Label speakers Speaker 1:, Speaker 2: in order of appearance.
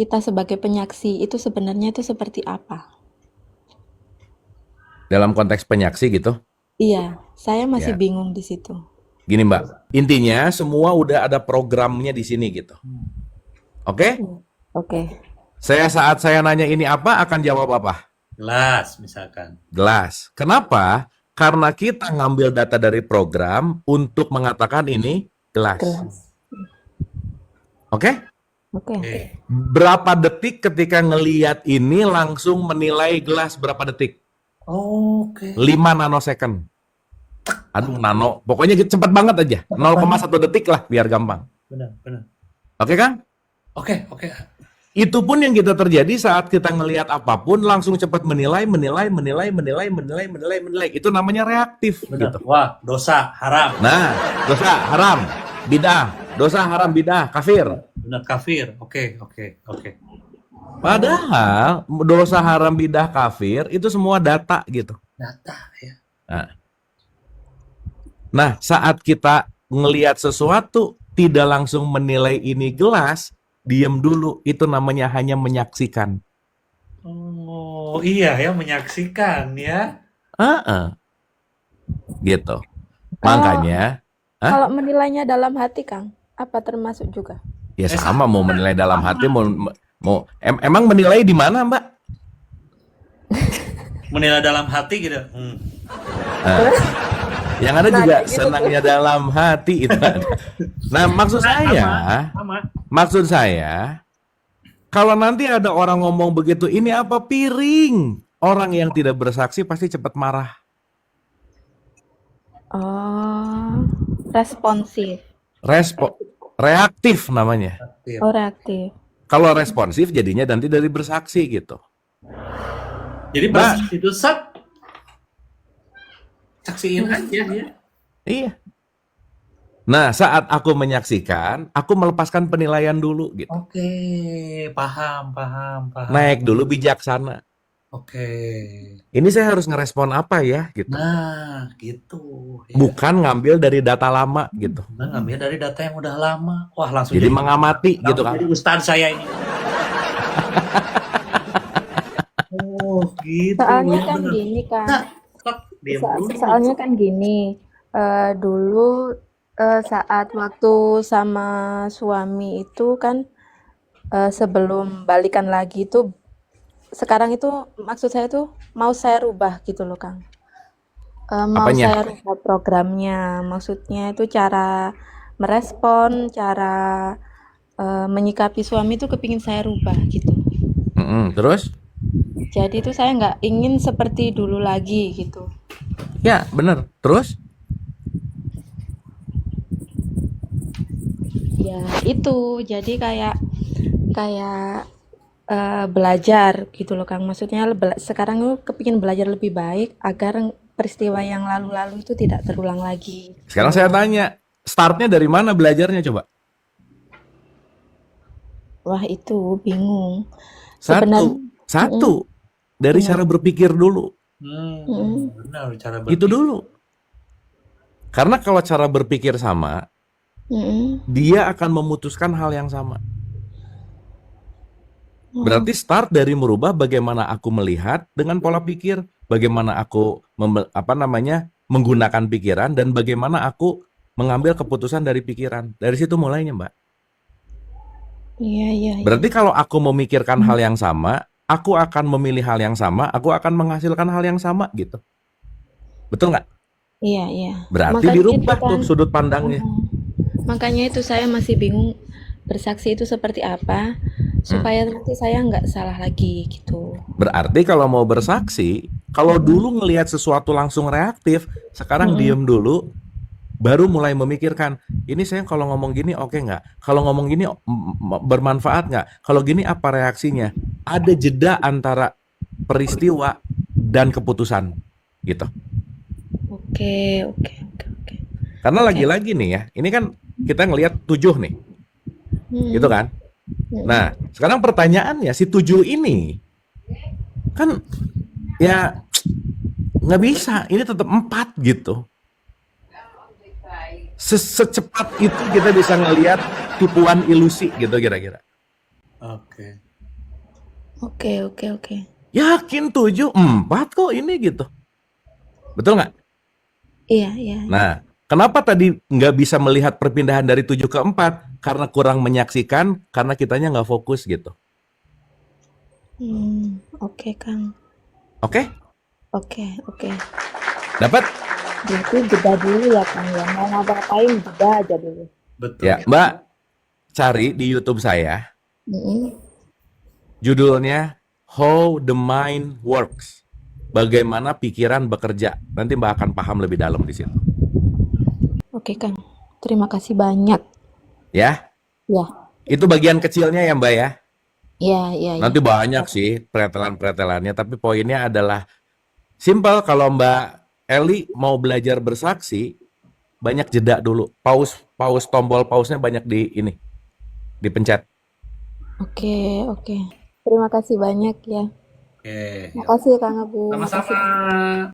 Speaker 1: kita sebagai penyaksi itu sebenarnya itu seperti apa?
Speaker 2: Dalam konteks penyaksi gitu.
Speaker 1: Iya, saya masih
Speaker 2: Ya,
Speaker 1: bingung di situ.
Speaker 2: gini Mbak. Intinya semua udah ada programnya di sini gitu. Oke?
Speaker 1: Hmm. Oke.
Speaker 2: Saat saya nanya ini apa akan jawab apa?
Speaker 3: Gelas misalkan.
Speaker 2: Gelas. Kenapa? Karena kita ngambil data dari program untuk mengatakan ini gelas.
Speaker 1: Gelas.
Speaker 2: Oke?
Speaker 1: Oke.
Speaker 3: Oke.
Speaker 2: Berapa detik ketika ngeliat ini langsung menilai gelas berapa detik?
Speaker 3: Oke.
Speaker 2: 5 nanosecond. Aduh, nano. Pokoknya cepet banget aja. 0,1 detik lah biar gampang.
Speaker 3: Benar, benar.
Speaker 2: Oke kan?
Speaker 3: Oke, oke.
Speaker 2: Itu pun yang kita terjadi saat kita ngelihat apapun langsung cepat menilai. Itu namanya reaktif
Speaker 3: Benar.
Speaker 2: gitu.
Speaker 3: Wah, dosa, haram.
Speaker 2: Nah, dosa haram, bidah, dosa haram bidah, kafir.
Speaker 3: Benar, kafir. Oke, oke, oke.
Speaker 2: Padahal dosa haram bidah kafir itu semua data gitu.
Speaker 3: Data ya.
Speaker 2: Nah, saat kita ngelihat sesuatu tidak langsung menilai ini gelas, diam dulu. Itu namanya hanya menyaksikan.
Speaker 3: Oh, iya ya, menyaksikan ya.
Speaker 2: Gitu.
Speaker 1: Kalau
Speaker 2: Makanya,
Speaker 1: kalau menilainya dalam hati, Kang, apa termasuk juga?
Speaker 2: ya sama mau menilai dalam hati, emang menilai di mana, Mbak?
Speaker 3: Menilai dalam hati gitu.
Speaker 2: Yang ada
Speaker 1: Nah,
Speaker 2: juga
Speaker 1: kayak gitu
Speaker 2: senangnya dalam hati itu ada. Nah, maksud saya, kalau nanti ada orang ngomong begitu, ini apa piring? Orang yang tidak bersaksi pasti cepat marah.
Speaker 1: Oh, responsif.
Speaker 2: Reaktif namanya.
Speaker 1: Oh, reaktif.
Speaker 2: Kalau responsif jadinya nanti dari bersaksi gitu.
Speaker 3: Jadi
Speaker 2: Mbak.
Speaker 3: bersaksi itu saksiin aja ya.
Speaker 2: Iya. Nah, saat aku menyaksikan, aku melepaskan penilaian dulu gitu.
Speaker 3: Oke, paham.
Speaker 2: Naik dulu bijaksana.
Speaker 3: Oke.
Speaker 2: Ini saya harus ngerespon apa ya gitu.
Speaker 3: Nah, gitu. Ya.
Speaker 2: Bukan ngambil dari data lama gitu.
Speaker 3: Nah, ngambil dari data yang udah lama. Wah, langsung
Speaker 2: Jadi mengamati gitu kan.
Speaker 3: jadi ustadz saya ini. Oh, gitu.
Speaker 1: Soalnya
Speaker 3: ya,
Speaker 1: kan
Speaker 3: bener.
Speaker 1: gini, Kang.
Speaker 3: Nah, diam dulu.
Speaker 1: Soalnya kan gini, dulu saat waktu sama suami itu kan sebelum balikan lagi itu, sekarang itu maksud saya tuh mau saya rubah gitu loh, Kang. Mau
Speaker 2: Apanya?
Speaker 1: saya rubah programnya, maksudnya itu cara merespon, cara menyikapi suami itu kepingin saya rubah gitu.
Speaker 2: Terus?
Speaker 1: Jadi itu saya nggak ingin seperti dulu lagi gitu.
Speaker 2: Ya, bener. Terus?
Speaker 1: Ya itu, jadi kayak belajar gitu loh, Kang. Maksudnya sekarang itu kepingin belajar lebih baik agar peristiwa yang lalu-lalu itu tidak terulang lagi.
Speaker 2: Sekarang saya tanya, startnya dari mana belajarnya coba?
Speaker 1: Wah, itu bingung.
Speaker 2: Satu,
Speaker 1: Sebenarnya
Speaker 2: dari
Speaker 1: Iya.
Speaker 2: cara berpikir dulu.
Speaker 3: Benar cara
Speaker 2: Itu
Speaker 3: berpikir.
Speaker 2: dulu. Karena kalau cara berpikir sama,
Speaker 1: mm-mm.
Speaker 2: dia akan memutuskan hal yang sama. Berarti start dari merubah bagaimana aku melihat dengan pola pikir, bagaimana aku menggunakan pikiran, dan bagaimana aku mengambil keputusan dari pikiran. Dari situ mulainya, Mbak.
Speaker 1: Iya.
Speaker 2: Berarti kalau aku memikirkan hal yang sama, aku akan memilih hal yang sama, aku akan menghasilkan hal yang sama gitu. Betul nggak?
Speaker 1: Iya.
Speaker 2: Berarti
Speaker 1: Makanya
Speaker 2: dirubah
Speaker 1: itu kan,
Speaker 2: tuh sudut pandangnya.
Speaker 1: makanya itu saya masih bingung bersaksi itu seperti apa supaya nanti saya nggak salah lagi gitu.
Speaker 2: Berarti kalau mau bersaksi, kalau dulu ngelihat sesuatu langsung reaktif, sekarang diem dulu, baru mulai memikirkan, ini saya kalau ngomong gini oke nggak? Kalau ngomong gini bermanfaat nggak? Kalau gini apa reaksinya? Ada jeda antara peristiwa dan keputusan, gitu.
Speaker 1: Oke.
Speaker 2: Karena lagi-lagi nih ya, ini kan kita ngelihat 7 nih, gitu kan? Nah, sekarang pertanyaannya, si 7 ini kan ya nggak bisa, ini tetap 4 gitu. Secepat itu kita bisa ngelihat tipuan ilusi gitu kira-kira.
Speaker 3: Oke.
Speaker 1: Oke, oke, oke.
Speaker 2: Yakin 7, 4 kok ini gitu. Betul nggak?
Speaker 1: Iya, iya, iya.
Speaker 2: Nah, kenapa tadi nggak bisa melihat perpindahan dari 7 ke 4? Karena kurang menyaksikan, karena kitanya nggak fokus gitu.
Speaker 1: Oke, Kang.
Speaker 2: Oke?
Speaker 1: Oke, oke.
Speaker 2: Dapat?
Speaker 1: Berarti jeda dulu ya, Kang, ya. Mau ngapa-ngapain jeda aja dulu.
Speaker 3: Betul.
Speaker 2: Ya, Mbak, cari di YouTube saya,
Speaker 1: Mm-mm.
Speaker 2: judulnya How the Mind Works. Bagaimana pikiran bekerja. Nanti Mbak akan paham lebih dalam di situ.
Speaker 1: Oke, Kang. Terima kasih banyak.
Speaker 2: Ya,
Speaker 1: Ya,
Speaker 2: itu bagian kecilnya ya Mbak ya.
Speaker 1: ya, ya, ya.
Speaker 2: Nanti banyak sih pretelan-pretelannya, tapi poinnya adalah simple. Kalau Mbak Eli mau belajar bersaksi, banyak jeda dulu. Pause tombol pause-nya banyak dipencet.
Speaker 1: Oke, oke. Terima kasih banyak ya.
Speaker 3: Oke.
Speaker 1: Makasih ya, Kang Abu.
Speaker 3: Sama-sama.
Speaker 1: Makasih.